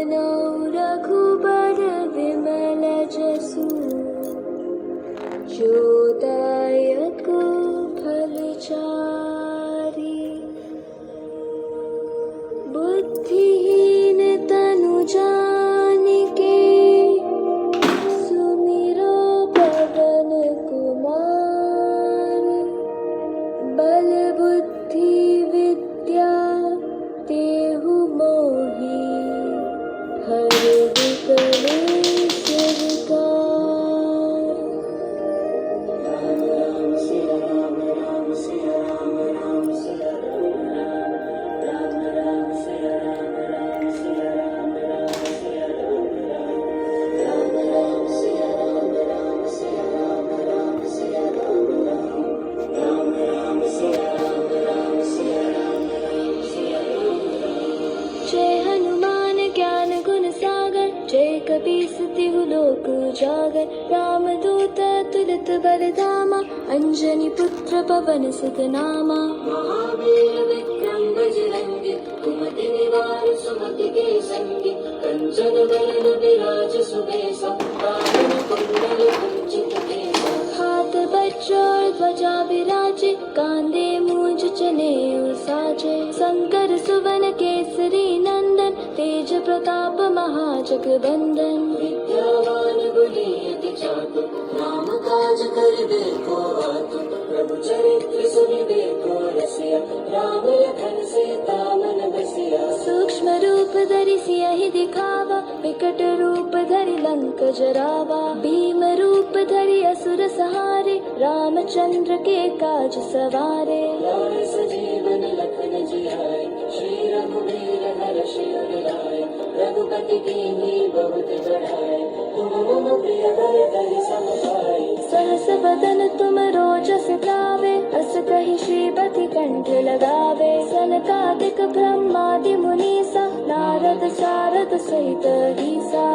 बरनौ रघुबर विमल जसु, जो दायक फलचारि। बुद्धिहीन तनु जानिके, सुमिरो पवन कुमार। बल बुद्धि विद्या तेहु मोहि, हरहु कलेश विकार। राम राम सिया राम, राम सिया राम, राम सिया राम, राम राम सिया राम, राम सिया राम, राम सिया राम, राम राम सिया राम, राम सिया राम, राम सिया राम, राम राम सिया राम, राम सिया राम, राम सिया राम। जय हनुमान ज्ञान गुण सागर, जय कपीस तिहु लोक उजागर। राम दूत तुलित बलधामा, अंजनी पुत्र पवन सुत नामा। महावीर विक्रम बजरंगी, कुमति निवार सुमति के संगी। कंचन बरन विराज सुबेसा, कानन कुंडल कुंचित केसा। हाथ वज्र ध्वजा विराजे, कांधे मूंज जनेऊ साजे। शंकर सुवन केसरी नंदन, तेज प्रताप महाजगवंदन। विद्यावान गुणी अति चातुर, राम काज करिबे को आतुर। प्रभु चरित्र सुनिबे को रसिया, राम लखन सीता मन बसिया। सूक्ष्म रूप धरि सियहि दिखावा, विकट रूप धरि लंक जरावा। भीम रूप धरि असुर संहारे, रामचंद्र के काज सवारे। लाए सजीवन लखन जियाए, श्री रघुवीर हर्षि उर लाए। रघुपति कीन्ही बहुत बड़ाई, तुम मम प्रिय भरतहि सम भाई। सहस बदन तुम रोजस गावे, अस कहि श्रीपति कंठ लगावे। सनकादिक ब्रह्मादि मुनीसा, नारद सारद सहित ईसा।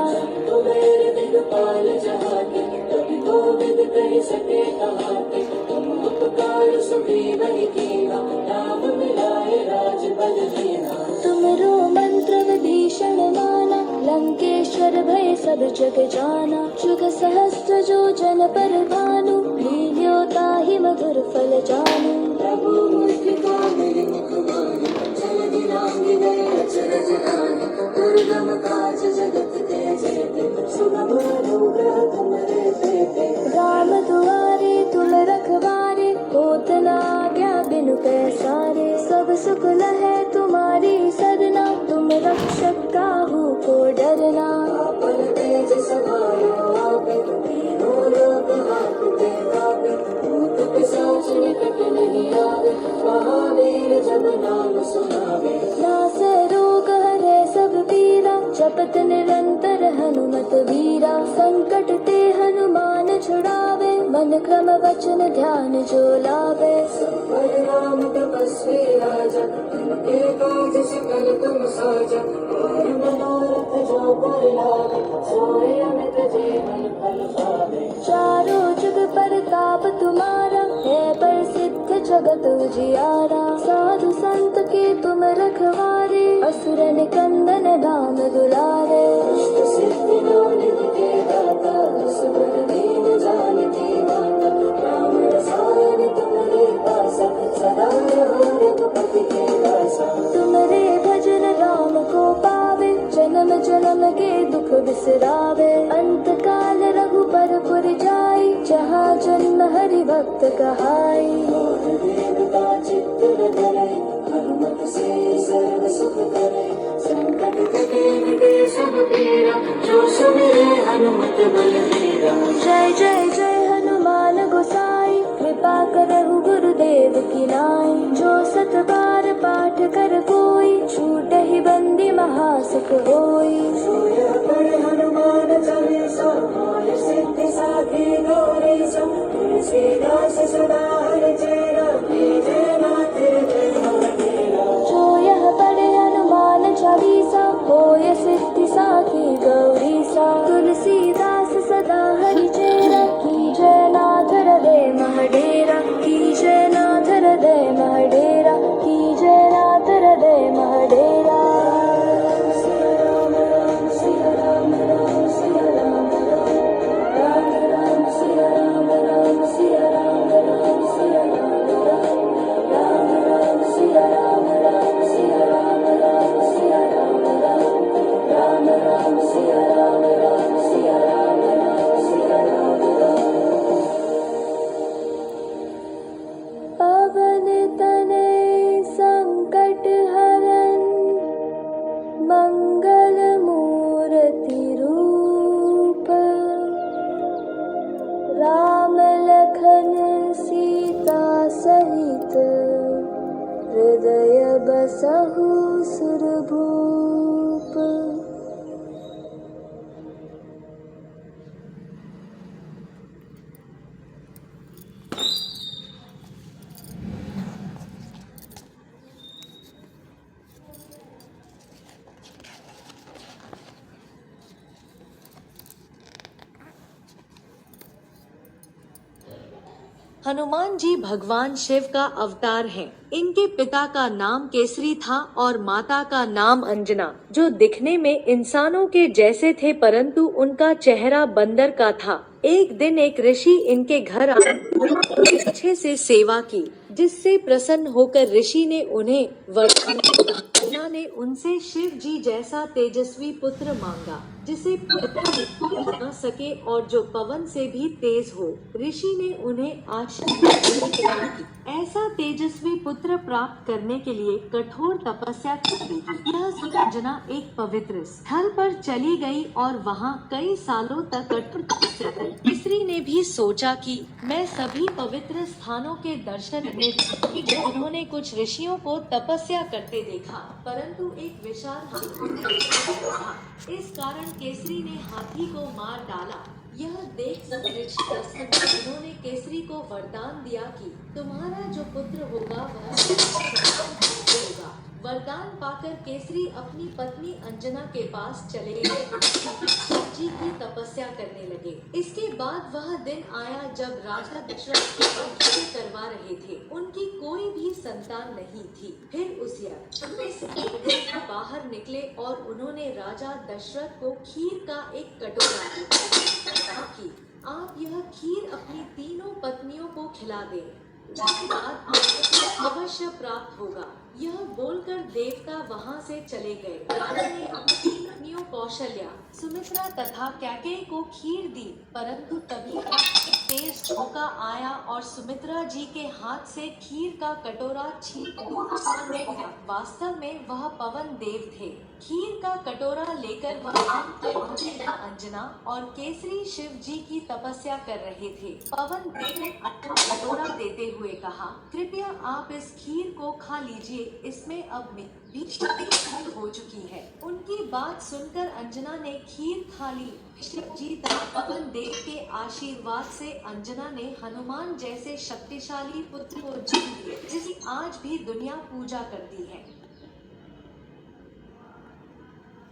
तुम्हें दिगपाल जहाते, कवि कोविद कहि सके कहाते। तुम उपकार सुग्रीवहि कीन्हा, राम मिलाए राजपद दीन्हा। तुमरो मंत्र विभीषण माना, लंकेश्वर भय सब जग जाना। जुग सहस्त्र जो जन पर भानु, लील्यो ताहि मधुर फल जानू। प्रभु मुद्रिका मेरि मुख बाणी, जलधि लांघि गए अचरज आनी। दुर्गम काज जगत के जेते, सुगम अनुग्रह तुम्हारे तेते। राम दुआरे तुम रखवारे, होत न आज्ञा बिनु पैसारे। सब सुख लहै तुम्हारी सरना, तुम रक्षक काहू को डरना। आपन तेज सहायो आपे, तीनों लोक हांकते कापे। भूत पिशाच निकट नहीं आवे, महावीर जब नाम सुनावे। नासै रोग हरै सब पीरा, जपत निरंतर हनुमत वीरा। संकट ते हनुमान छुड़ावे, मन क्रम वचन ध्यान जो लावे। पर राम तपस्वी राजा, तिनके काज सकल तुम साजा। और मनोरथ जो पर लावे, सोई अमित जीवन फल पावे। चारों जुग परताप तुम्हारा, है प्रसिद्ध जगत उजियारा। साधु संत के तुम रखवारे, असुर निकंदन राम दुलारे। दुष्ट सिद्धि निधि के दाता, सुर दीन जानकी माता। राम रसायन तुम्हारे पासा, सदा रहो रघुपति के दासा। तुम्हारे भजन राम को पावे, जन्म जन्म के दुख बिसरावे। अंत काल रघुबर पुर जाई, जहाँ जन्म हरि भक्त कहाई। और देवता चित्त धरई, हनुमत से सर्व सुख करे। संकट कटे मिटे सब पीरा, जो सुमिरे हनुमत बलबीरा। जय जय जय हनुमान गोसाई, कृपा करहु गुरुदेव की नाई। जो सत बार पाठ कर कोई, छूटहि बंदी महासुख होई। सोय पढ़ हनुमान चालीसा, माल सिद्धि साखी गौरीसा। तुलसीदास सदा हरिचेरा, कीजय नाथ हृदय महडेरा। जो यह पढ़े हनुमान चालीसा, होय सिद्धि साखी गौरीसा। तुलसीदास सदा हरिचेरा, कीजय नाथ हृदय महडेरा। कीजय नाथ हृदय महडेरा, कीजय नाथ हृदय महडेरा। राम हनुमान जी भगवान शिव का अवतार हैं। इनके पिता का नाम केसरी था और माता का नाम अंजना, जो दिखने में इंसानों के जैसे थे परंतु उनका चेहरा बंदर का था। एक दिन एक ऋषि इनके घर आए, अच्छे से सेवा की, जिससे प्रसन्न होकर ऋषि ने उन्हें अंजना ने उनसे शिव जी जैसा तेजस्वी पुत्र मांगा, जिसे न सके और जो पवन से भी तेज हो। ऋषि ने उन्हें आशीर्वाद ऐसा तेजस्वी पुत्र प्राप्त करने के लिए कठोर तपस्या की। यह सुन अंजना एक पवित्र स्थल पर चली गई और वहां कई सालों तक कठोर तपस्या की। केसरी ने भी सोचा कि मैं सभी पवित्र स्थानों के दर्शन करने। उन्होंने कुछ ऋषियों को तपस्या करते देखा, परंतु एक विशाल हाथी था। इस कारण केसरी ने हाथी को मार डाला। यह देख सब ऋषि प्रसन्न हुए। उन्होंने केसरी को वरदान दिया कि तुम्हारा जो पुत्र होगा वह होगा। वरदान पाकर केसरी अपनी पत्नी अंजना के पास चले गए, शिव जी की तपस्या करने लगे। इसके बाद वह दिन आया जब राजा दशरथ यज्ञ करवा रहे थे। उनकी कोई भी संतान नहीं थी। फिर उस यज्ञ से एक दिन बाहर निकले और उन्होंने राजा दशरथ को खीर का एक कटोरा दिया कि आप यह खीर अपनी तीनों पत्नियों को खिला दें, जिसके बाद आपको अवश्य प्राप्त होगा। यह बोलकर देवता वहां से चले गए। राजा ने अपनी पत्नियों कौशल्या, सुमित्रा तथा कैकेयी को खीर दी, परंतु तभी एक तेज झोंका आया और सुमित्रा जी के हाथ से खीर का कटोरा छीन गया। वास्तव में वह पवन देव थे। खीर का कटोरा लेकर वह अंजना और केसरी शिव जी की तपस्या कर रहे थे। पवन देव ने कटोरा देते हुए कहा, कृपया आप इस खीर को खा लीजिए, इसमें अब भी शक्ति हो चुकी है। उनकी बात सुनकर अंजना ने खीर खा ली। शिव जी तथा पवन देव के आशीर्वाद से अंजना ने हनुमान जैसे शक्तिशाली पुत्र को जन्म दिया, जिसकी आज भी दुनिया पूजा करती है।